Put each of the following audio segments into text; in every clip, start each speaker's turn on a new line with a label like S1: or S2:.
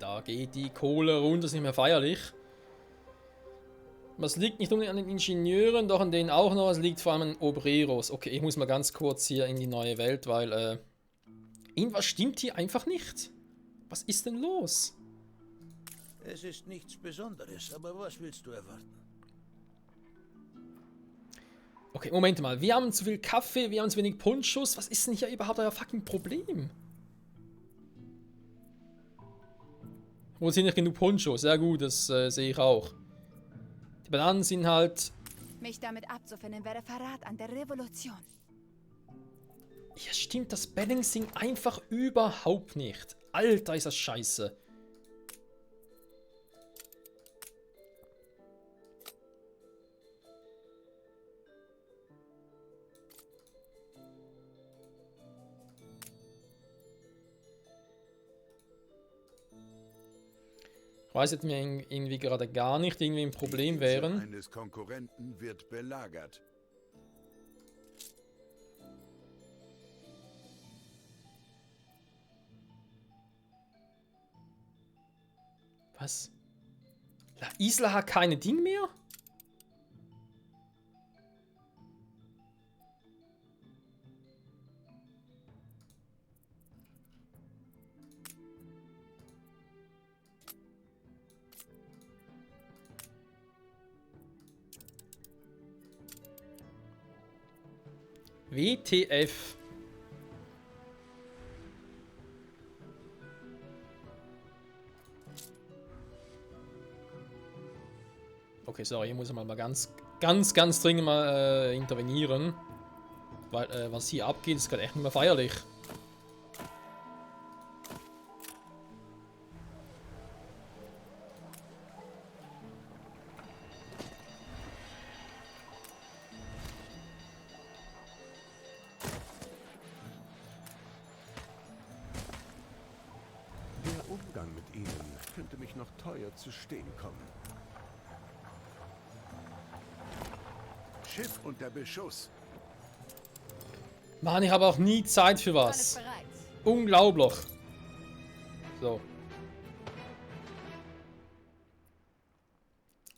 S1: Da geht die Kohle runter, ist nicht mehr feierlich. Was liegt nicht nur an den Ingenieuren, doch an denen auch noch, es liegt vor allem an Obreros. Okay, ich muss mal ganz kurz hier in die neue Welt, weil irgendwas stimmt hier einfach nicht. Was ist denn los?
S2: Es ist nichts Besonderes, aber was willst du erwarten?
S1: Okay, Moment mal. Wir haben zu viel Kaffee, wir haben zu wenig Punschus. Was ist denn hier überhaupt euer fucking Problem? Wo sind nicht genug Punschus? Ja gut, das sehe ich auch. Die Bananen sind halt...
S3: Mich damit abzufinden wäre Verrat an der Revolution.
S1: Hier stimmt das Balancing einfach überhaupt nicht. Alter, ist das scheiße. Ich weiß jetzt mir irgendwie gerade gar nicht, irgendwie ein Problem wären.
S4: Eines Konkurrenten wird belagert.
S1: Was? La Isla hat keine Ding mehr? WTF. Okay, sorry, hier muss ich mal ganz dringend mal intervenieren. Weil, was hier abgeht, ist gerade echt nicht mehr feierlich.
S4: Der Umgang mit ihnen könnte mich noch teuer zu stehen kommen. Schiff unter Beschuss.
S1: Mann, ich habe auch nie Zeit für was.
S3: Alles bereit.
S1: Unglaublich. So.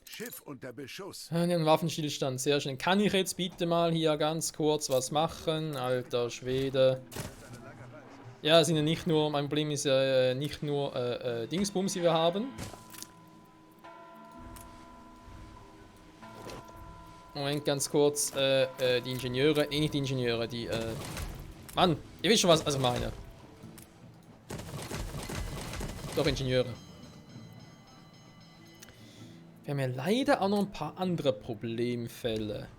S4: Schiff unter Beschuss.
S1: Ein Waffenstillstand, sehr schön. Kann ich jetzt bitte mal hier ganz kurz was machen? Alter Schwede. Ja, sind ja nicht nur, mein Problem ist ja nicht nur Dingsbums, die wir haben. Moment, ganz kurz, die Ingenieure, nicht die Ingenieure, die, Mann, ihr wisst schon was, also meine. Doch, Ingenieure. Wir haben ja leider auch noch ein paar andere Problemfälle.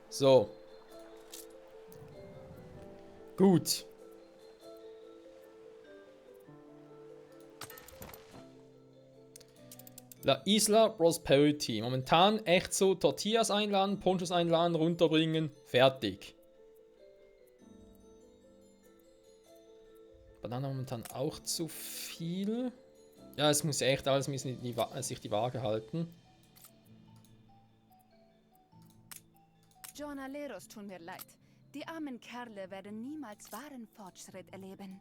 S1: So. Gut. La Isla Prosperity. Momentan echt so Tortillas einladen, Ponchos einladen, runterbringen, fertig. Banane momentan auch zu viel. Ja, es muss echt alles müssen sich die Waage halten.
S3: Jornaleros tun mir leid. Die armen Kerle werden niemals wahren Fortschritt erleben.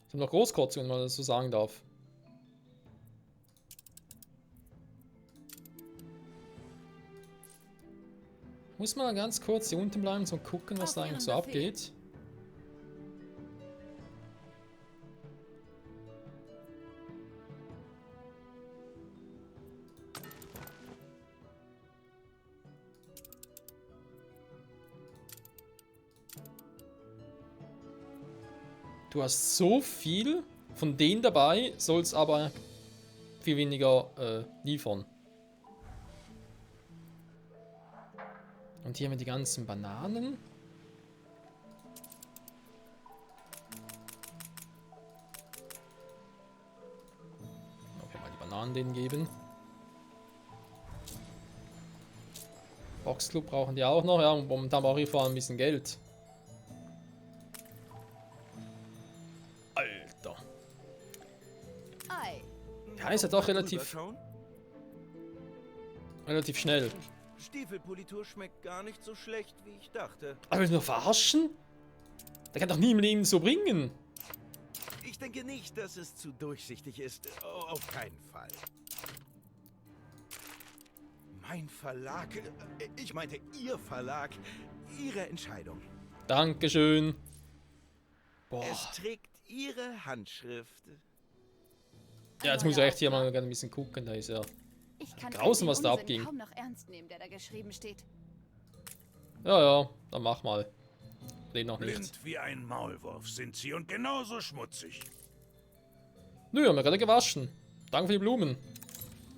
S1: Ich habe noch Großkotzung, wenn man das so sagen darf. Ich muss mal ganz kurz hier unten bleiben, so gucken, was da eigentlich so abgeht. Du hast so viel von denen dabei, sollst aber viel weniger liefern. Und hier haben wir die ganzen Bananen. Okay, mal die Bananen denen geben. Boxclub brauchen die auch noch. Ja, und momentan brauche ich vor allem ein bisschen Geld. Alter.
S3: Ei.
S1: Ja, ist ja doch relativ schnell.
S2: Stiefelpolitur schmeckt gar nicht so schlecht, wie ich dachte.
S1: Aber willst du mich verarschen? Der kann doch niemand ihn so bringen.
S2: Ich denke nicht, dass es zu durchsichtig ist. Oh, auf keinen Fall. Mein Verlag, ich meinte Ihr Verlag, Ihre Entscheidung.
S1: Dankeschön. Boah.
S2: Es trägt Ihre Handschrift.
S1: Ja, jetzt muss ich echt hier mal ein bisschen gucken. Da ist ja
S3: Ich kann
S1: draußen, was da
S3: Unsinn
S1: abging.
S3: kaum noch ernst nehmen, der da geschrieben steht.
S1: Ja, dann mach mal. Den noch nicht.
S5: Blind wie ein Maulwurf sind sie und genauso schmutzig.
S1: Nö, haben wir gerade gewaschen. Danke für die Blumen.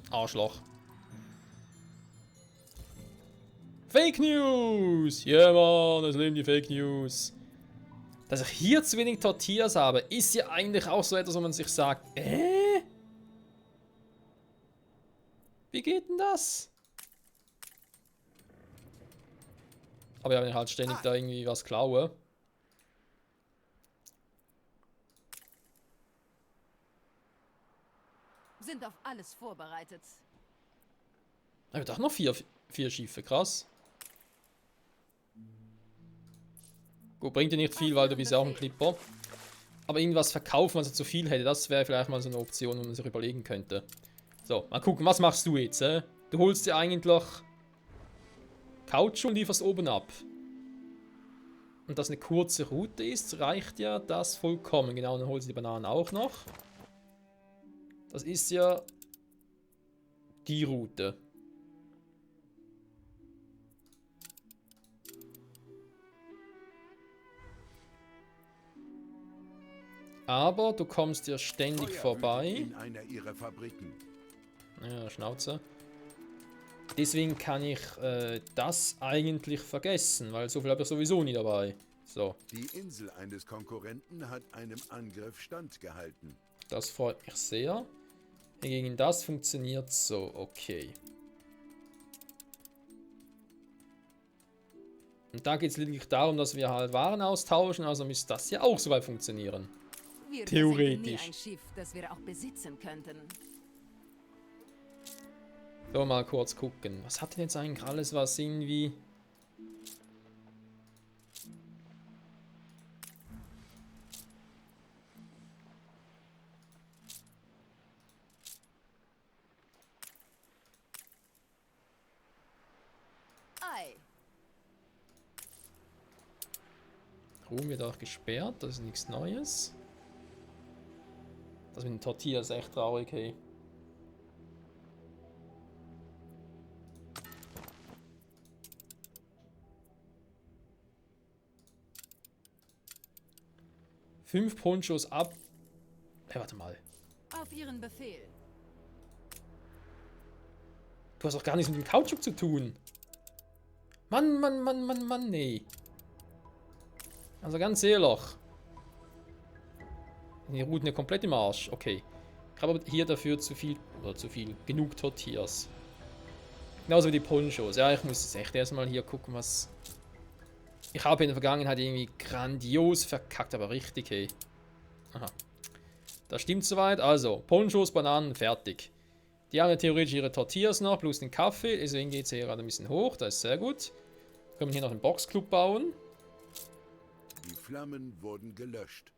S1: Arschloch. Fake News! Ja, Mann, es leben die Fake News. Dass ich hier zu wenig Tortillas habe, ist ja eigentlich auch so etwas, wo man sich sagt, wie geht denn das? Aber ja, wenn ich halt ständig da irgendwie was klaue.
S3: Sind auf alles vorbereitet.
S1: Aber doch noch vier Schiffe, krass. Gut, bringt dir nicht viel, weil du bist ja auch ein Clipper. Aber irgendwas verkaufen, was er zu viel hätte, das wäre vielleicht mal so eine Option, wo man sich überlegen könnte. So, mal gucken, was machst du jetzt? Du holst dir eigentlich Kautschuk und lieferst oben ab. Und dass eine kurze Route ist, reicht ja das vollkommen. Genau, dann holst du die Bananen auch noch. Das ist ja die Route. Aber du kommst ja ständig vorbei.
S4: In einer ihrer Fabriken.
S1: Ja, Schnauze. Deswegen kann ich das eigentlich vergessen, weil so viel habe ich sowieso nie dabei. So,
S4: Die Insel eines Konkurrenten hat einem Angriff standgehalten.
S1: das freut mich sehr. Hingegen das funktioniert so, okay. Und da geht es lediglich darum, dass wir halt Waren austauschen, also müsste das ja auch soweit funktionieren.
S6: Wir
S1: Theoretisch.
S6: versenken nie ein Schiff, das wir auch besitzen könnten.
S1: So, mal kurz gucken. Was hat denn jetzt eigentlich alles, was irgendwie...
S3: Ei.
S1: Ruhm wird auch gesperrt, das ist nichts Neues. Das mit den Tortillas ist echt traurig, hey. Fünf Ponchos ab. Hey, warte mal.
S6: Auf Ihren Befehl.
S1: Du hast doch gar nichts mit dem Kautschuk zu tun. Mann, nee. Also ganz ehrlich. Die Routen ja komplett im Arsch. Okay. Ich habe aber hier dafür genug Tortillas. Genauso wie die Ponchos. Ja, ich muss jetzt echt erstmal hier gucken, was... Ich habe in der Vergangenheit irgendwie grandios verkackt, aber richtig, hey. Aha. Das stimmt soweit. Also, Ponchos, Bananen, fertig. Die haben ja theoretisch ihre Tortillas noch, plus den Kaffee. Deswegen geht es hier gerade ein bisschen hoch. Das ist sehr gut. Können wir hier noch einen Boxclub bauen.
S4: Die Flammen wurden gelöscht.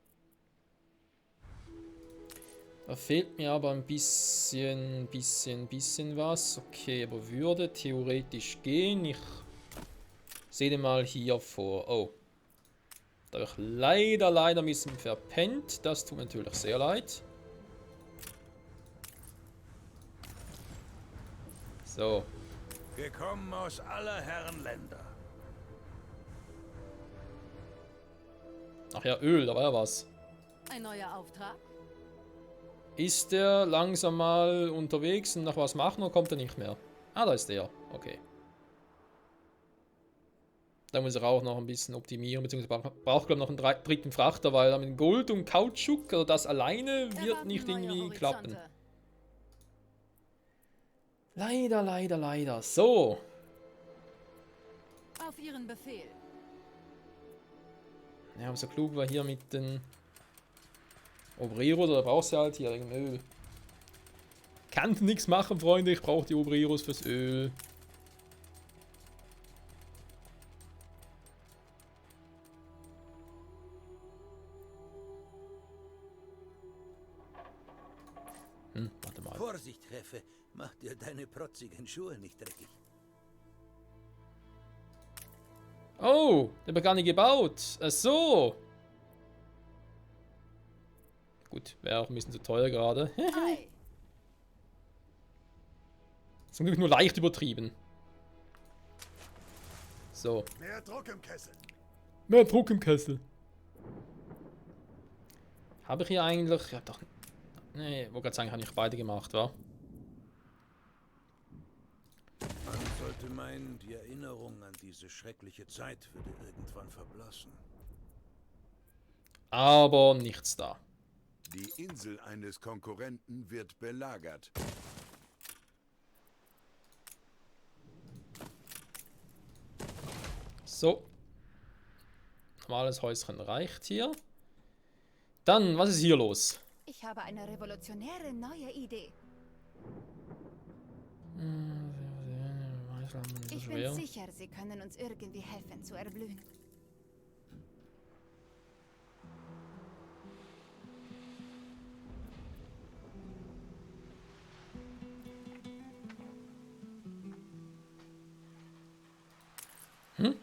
S1: Da fehlt mir aber ein bisschen was. Okay, aber würde theoretisch gehen. Ich sehe den mal hier vor. Oh. Da habe ich leider ein bisschen verpennt. Das tut mir natürlich sehr leid. So.
S5: Gekommen aus aller Herren Länder.
S1: Ach ja, Öl, da war ja was.
S6: Ein neuer Auftrag?
S1: Ist der langsam mal unterwegs und noch was machen oder kommt er nicht mehr? Ah, da ist der. Okay. Da muss ich auch noch ein bisschen optimieren, beziehungsweise braucht glaube ich noch einen dritten Frachter, weil mit Gold und Kautschuk, also das alleine wird nicht irgendwie klappen. Leider. So.
S6: Auf Ihren Befehl.
S1: Ja, aber so klug war hier mit den Obreros, da brauchst du halt hier irgendein Öl. Kann nichts machen, Freunde, ich brauche die Obreros fürs Öl.
S7: Vorsicht, Chefe. Mach dir deine protzigen Schuhe nicht dreckig.
S1: Oh, der wird gar nicht gebaut. Ach so. Gut, wäre auch ein bisschen zu teuer gerade.
S6: Ei.
S1: Zum Glück nur leicht übertrieben. So.
S4: Mehr Druck im Kessel.
S1: Mehr Druck im Kessel. Habe ich hier eigentlich... Ja, doch... Nee, wollte gerade sagen, habe ich beide gemacht, wa?
S7: Man sollte meinen, die Erinnerung an diese schreckliche Zeit würde irgendwann verblassen.
S1: Aber nichts da.
S4: Die Insel eines Konkurrenten wird belagert.
S1: So. Normales Häuschen reicht hier. Dann, was ist hier los?
S3: Ich habe eine revolutionäre neue Idee. Ich bin sicher, Sie können uns irgendwie helfen zu erblühen.
S1: Hm?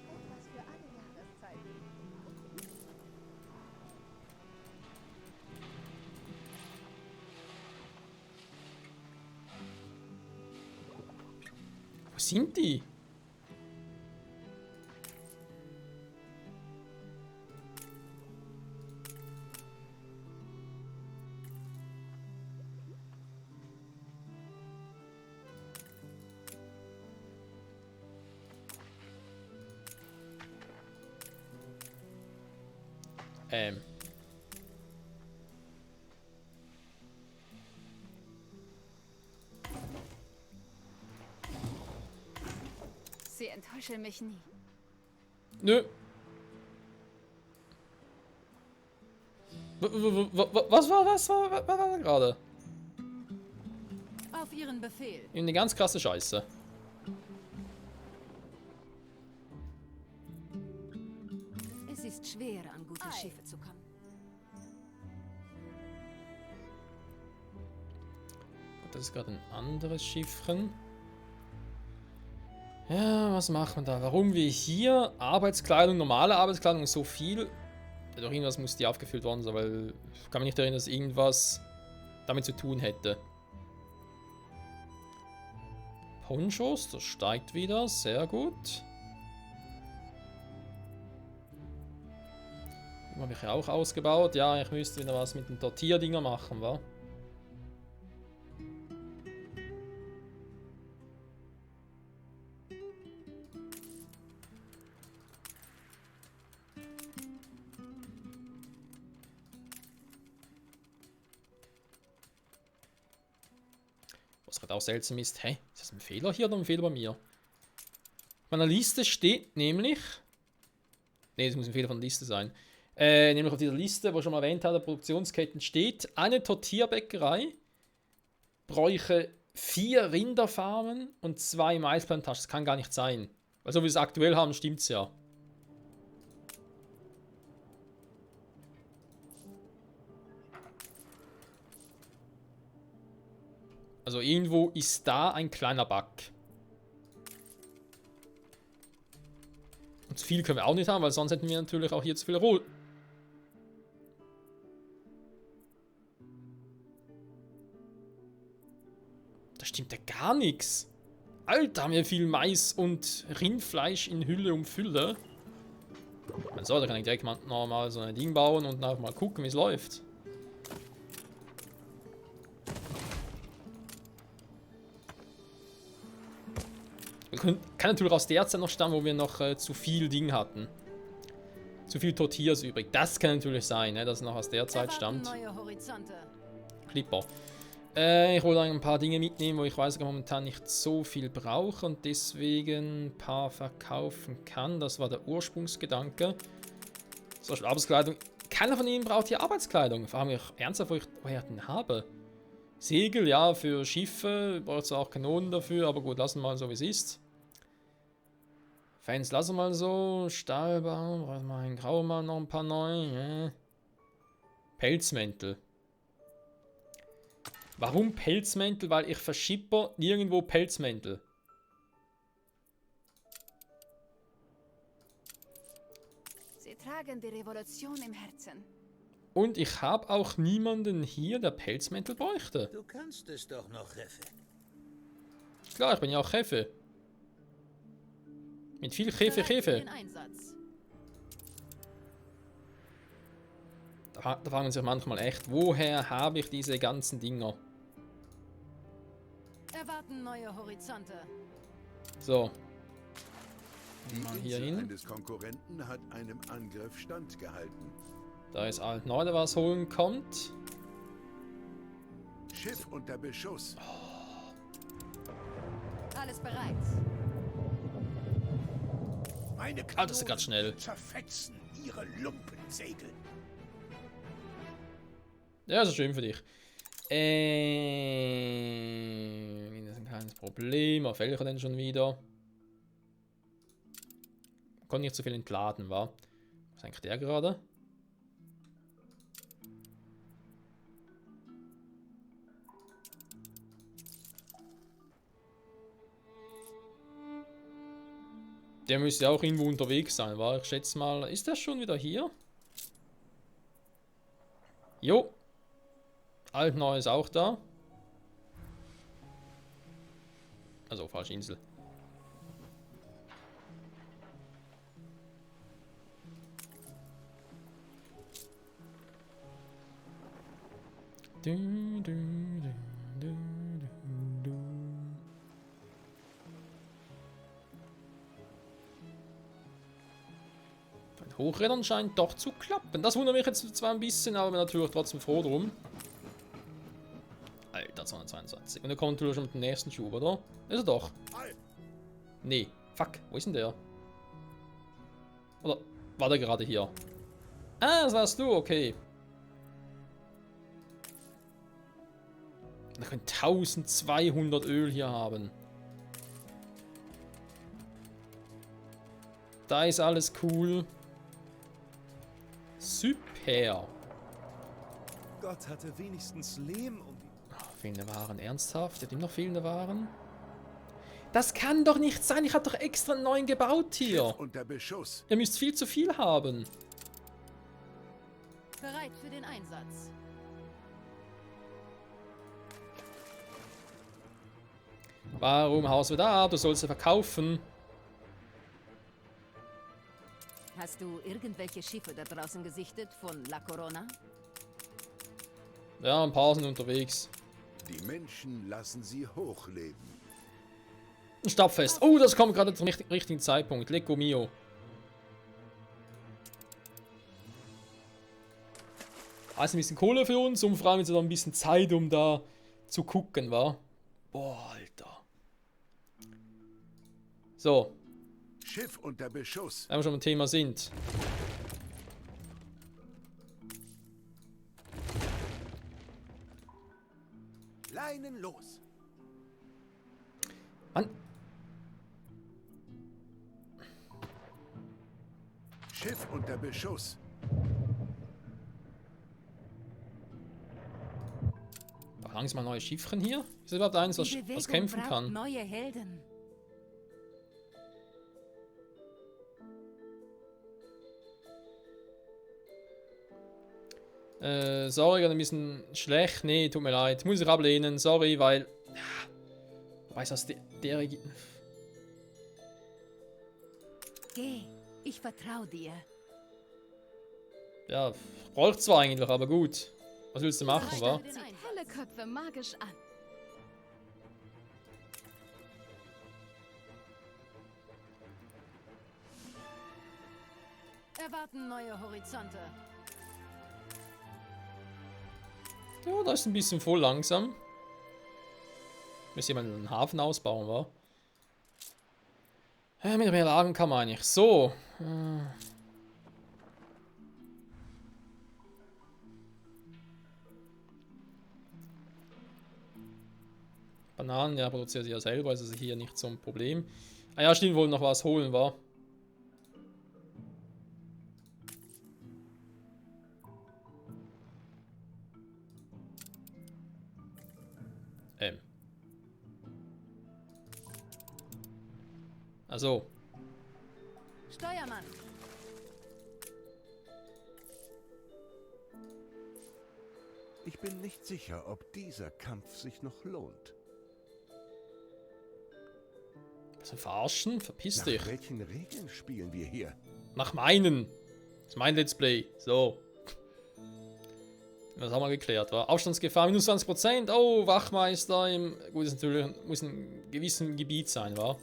S3: Etwas für alle Jahreszeiten.
S1: Wo sind die? Ähm.
S3: Sie enttäuschen mich nie.
S1: Nö. Was war da gerade?
S6: Auf Ihren Befehl.
S1: Eine ganz krasse Scheiße.
S6: Es ist schwer, an gute Schiffe zu kommen.
S1: Das ist gerade ein anderes Schiffchen. Ja, was machen wir da? Warum wir hier Arbeitskleidung, normale Arbeitskleidung so viel? Ja, doch irgendwas muss die aufgefüllt worden sein, weil ich kann mich nicht erinnern, dass irgendwas damit zu tun hätte. Ponchos, das steigt wieder, sehr gut. Habe ich ja auch ausgebaut. Ja, ich müsste wieder was mit den Tortilla-Dinger machen, wa? Was gerade auch seltsam ist, hä? Ist das ein Fehler hier oder ein Fehler bei mir? Auf meiner Liste steht nämlich... Ne, das muss ein Fehler von der Liste sein. Nämlich auf dieser Liste, wo ich schon mal erwähnt habe, Produktionsketten steht, eine Tortilla-Bäckerei bräuchte 4 Rinderfarmen und 2 Maisplantagen. Das kann gar nicht sein. Weil so wie wir es aktuell haben, stimmt es ja. Also irgendwo ist da ein kleiner Bug. Und zu viel können wir auch nicht haben, weil sonst hätten wir natürlich auch hier zu viel Roh. Da stimmt ja gar nichts. Alter, haben wir viel Mais und Rindfleisch in Hülle und Fülle. So, da kann ich direkt mal normal so ein Ding bauen und einfach mal gucken, wie es läuft. Kann natürlich aus der Zeit noch stammen, wo wir noch zu viel Ding hatten. Zu viel Tortillas übrig. Das kann natürlich sein, ne, dass es noch aus der Zeit stammt.
S6: Neue Horizonte.
S1: Clipper. Ich wollte ein paar Dinge mitnehmen, wo ich weiß, dass ich momentan nicht so viel brauche und deswegen ein paar verkaufen kann. Das war der Ursprungsgedanke. Zum Beispiel Arbeitskleidung. Keiner von ihnen braucht hier Arbeitskleidung. Ich frage mich ernsthaft, woher ich den habe. Segel, ja, für Schiffe. Braucht es auch Kanonen dafür, aber gut, lassen wir mal so, wie es ist. Fans lassen wir mal so. Stahlbau, brauchen wir in Grau mal noch ein paar neu. Ja. Pelzmäntel. Warum Pelzmäntel? Weil ich verschipper nirgendwo Pelzmäntel.
S3: Sie tragen die Revolution im Herzen.
S1: Und ich habe auch niemanden hier, der Pelzmäntel bräuchte.
S7: Du kannst es doch noch, Reffe.
S1: Klar, ich bin ja auch Chefe. Mit viel Chefe,
S6: Bereit für
S1: Chefe.
S6: den Einsatz.
S1: Da fragen man sich manchmal echt, woher habe ich diese ganzen Dinger?
S6: Erwarten neue Horizonte.
S1: So,
S4: Die
S1: mal hier
S4: Insel
S1: hin.
S4: eines Konkurrenten hat einem Angriff standgehalten.
S1: Da ist Alt-Neu, der was holen kommt.
S4: Schiff unter Beschuss.
S6: Alles bereit.
S5: Meine
S1: Ah, das ist grad schnell.
S5: zerfetzen ihre Lumpensegel.
S1: Ja, das ist schön für dich. Das ist ein kleines Problem. Auf welcher denn schon wieder? Konnte nicht so viel entladen, wa? Was ist eigentlich der gerade? Der müsste auch irgendwo unterwegs sein, wa? Ich schätze mal, ist der schon wieder hier? Jo. Alt-Neu ist auch da. Also, falsche Insel. Du, du, du, du, du, du. Bei den Hochrädern scheint doch zu klappen. Das wundert mich jetzt zwar ein bisschen, aber bin natürlich trotzdem froh drum. Alter, 222. Und er kommt natürlich schon mit dem nächsten Schub, oder? Ist er doch. Nee. Fuck, wo ist denn der? Oder war der gerade hier? Ah, das warst du, okay. Wir können 1200 Öl hier haben. Da ist alles cool. Super.
S2: Gott hatte wenigstens Lehm um die...
S1: Fehlende Waren, ernsthaft? Hat ihm noch fehlende Waren? Das kann doch nicht sein, ich habe doch extra einen neuen gebaut hier.
S4: Schiff unter Beschuss.
S1: Ihr müsst viel zu viel haben.
S6: Bereit für den Einsatz.
S1: Warum haust du da ab? Du sollst sie verkaufen.
S6: Hast du irgendwelche Schiffe da draußen gesichtet von La Corona?
S1: Ja, ein paar sind unterwegs.
S4: Die Menschen lassen sie hochleben.
S1: Ein Stabfest. Oh, das kommt gerade zum richtigen Zeitpunkt. Lecco mio. Also ein bisschen Kohle für uns und vor allem jetzt noch ein bisschen Zeit, um da zu gucken, wa? Boah, Alter. So,
S4: Schiff unter Beschuss.
S1: wenn wir schon beim Thema sind.
S2: Leinen los.
S1: Mann,
S4: Schiff unter Beschuss.
S1: da langsam mal neue Schiffchen hier. Ist überhaupt eins, was,
S6: Die
S1: was
S6: Bewegung
S1: kämpfen
S6: braucht
S1: kann?
S6: neue Helden.
S1: Sorry, ein bisschen schlecht. Nee, tut mir leid. Muss ich ablehnen. Sorry, weil... Ja, weiß was der...
S6: Geh, ich vertraue dir.
S1: Ja, braucht zwar eigentlich, aber gut. Was willst du machen, wa?
S6: Bereit für den
S3: Zieht
S6: Einsatz.
S3: helle Köpfe magisch an.
S6: Erwarten neue Horizonte.
S1: Ja, da ist ein bisschen voll langsam. Müssen wir mal einen Hafen ausbauen, wa? Mit mehr Lagen kann man eigentlich. So. Bananen, ja, produziert sie ja selber, also ist hier nicht so ein Problem. Ah ja, stimmt, wollen noch was holen, wa? Also.
S6: Steuermann.
S2: Ich bin nicht sicher, ob dieser Kampf sich noch lohnt.
S1: Also verarschen? Verpiss
S2: Nach
S1: dich.
S2: welchen Regeln spielen wir hier?
S1: Nach meinen. Das ist mein Let's Play. So. Das haben wir geklärt, war. Aufstandsgefahr minus 20%. Oh, Wachmeister im. Gut, das natürlich muss in einem gewissen Gebiet sein, war.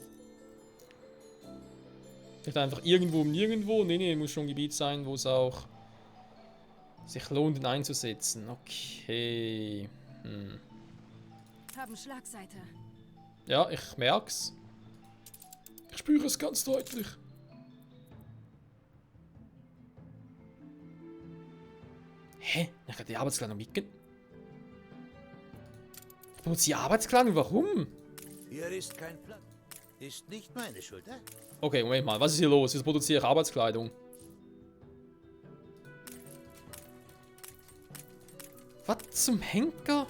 S1: Nicht einfach irgendwo und nirgendwo. Nee, muss schon ein Gebiet sein, wo es auch sich lohnt, ihn einzusetzen. Okay.
S6: Haben Schlagseite.
S1: Ja, ich merk's. Ich spüre es ganz deutlich. Hä? Ich kann die Arbeitskleidung mitgehen. Ich benutze die Arbeitskleidung, warum?
S7: Hier ist kein Platz. Ist nicht meine Schuld, eh?
S1: Okay, Moment mal, was ist hier los? Jetzt produziere ich Arbeitskleidung. Was zum Henker?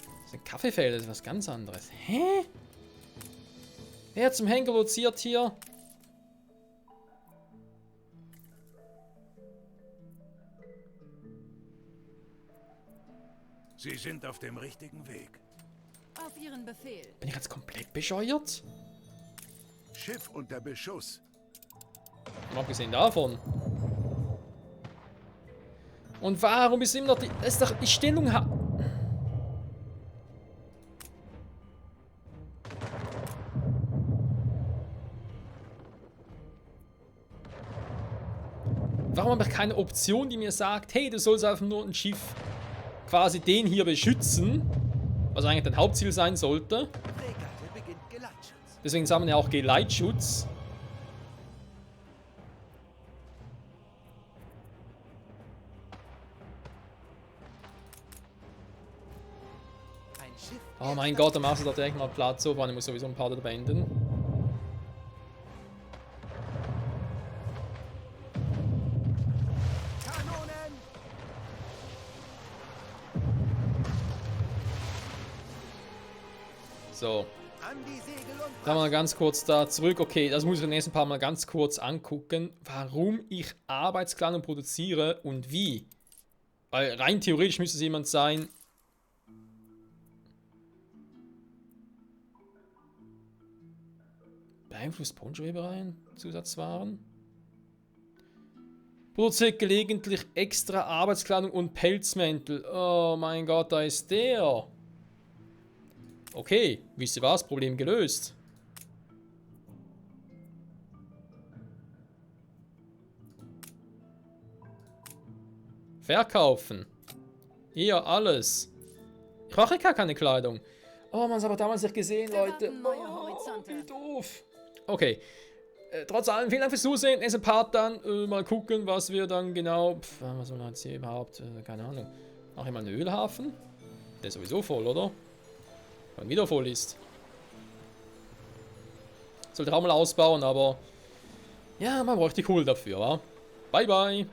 S1: Das ist ein Kaffeefeld, das ist was ganz anderes. Hä? Wer zum Henker produziert hier?
S5: Sie sind auf dem richtigen Weg.
S6: Auf Ihren Befehl.
S1: Bin ich jetzt komplett bescheuert?
S4: Schiff unter Beschuss.
S1: Mal abgesehen davon. Und warum ist immer noch die... Das ist doch die Stellung... Warum habe ich keine Option, die mir sagt, hey, du sollst einfach nur ein Schiff quasi den hier beschützen, was eigentlich dein Hauptziel sein sollte.
S2: Fregatte beginnt Geleitschutz.
S1: Deswegen sagen wir ja auch Geleitschutz.
S2: Ein Schiff.
S1: Oh mein Gott, dann machst du da direkt mal Platz. So, ich muss sowieso ein paar beenden.
S2: Kanonen!
S1: So.
S2: An die Segel und
S1: Dann mal ganz kurz da zurück. Okay, das muss ich in den nächsten paar Mal ganz kurz angucken, warum ich Arbeitskleidung produziere und wie. Weil rein theoretisch müsste es jemand sein. Beeinflusst Ponchowebereien Zusatzwaren? Produziert gelegentlich extra Arbeitskleidung und Pelzmäntel. Oh mein Gott, da ist der. Okay, wisst ihr was? Problem gelöst. Verkaufen. Hier, alles. Ich brauche gar keine Kleidung. Oh, man hat es aber damals nicht gesehen, Leute.
S6: Erwarten neue
S1: Oh,
S6: Horizonte.
S1: wie doof. Okay. Trotz allem, vielen Dank fürs Zusehen. Nächsten Part dann. Mal gucken, was wir dann genau... was soll man jetzt hier überhaupt? Keine Ahnung. Mache ich mal einen Ölhafen? Der ist sowieso voll, oder? Wenn wieder voll ist. Sollte auch mal ausbauen, aber... Ja, man bräuchte die Kohle dafür, wa? Bye, bye.